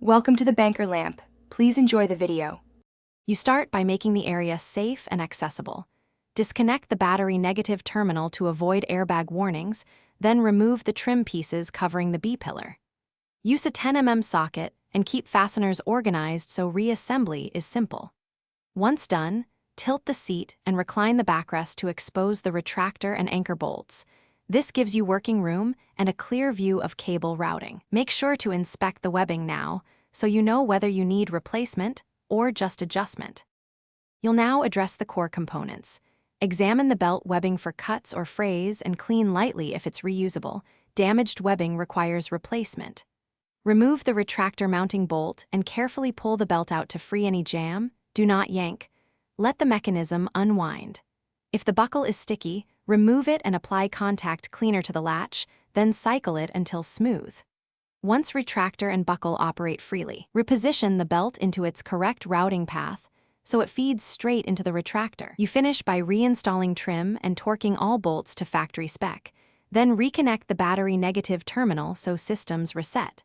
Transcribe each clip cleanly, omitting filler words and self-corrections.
Welcome to the banker lamp. Please enjoy the video. You start by making the area safe and accessible. Disconnect the battery negative terminal to avoid airbag warnings, then remove the trim pieces covering the B-pillar. Use a 10 mm socket and keep fasteners organized so reassembly is simple. Once done, tilt the seat and recline the backrest to expose the retractor and anchor bolts. This gives you working room and a clear view of cable routing. Make sure to inspect the webbing now, so you know whether you need replacement or just adjustment. You'll now address the core components. Examine the belt webbing for cuts or frays and clean lightly if it's reusable. Damaged webbing requires replacement. Remove the retractor mounting bolt and carefully pull the belt out to free any jam. Do not yank. Let the mechanism unwind. If the buckle is sticky, remove it and apply contact cleaner to the latch, then cycle it until smooth. Once retractor and buckle operate freely, reposition the belt into its correct routing path so it feeds straight into the retractor. You finish by reinstalling trim and torquing all bolts to factory spec, then reconnect the battery negative terminal so systems reset.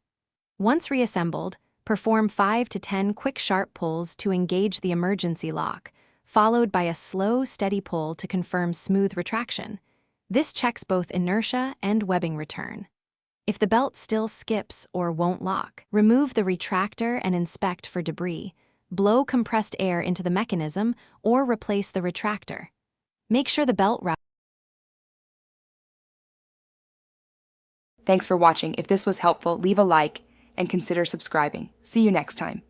Once reassembled, perform 5 to 10 quick sharp pulls to engage the emergency lock, followed by a slow, steady pull to confirm smooth retraction. This checks both inertia and webbing return. If the belt still skips or won't lock, remove the retractor and inspect for debris. Blow compressed air into the mechanism or replace the retractor. Make sure the belt route. Thanks for watching. If this was helpful, leave a like and consider subscribing. See you next time.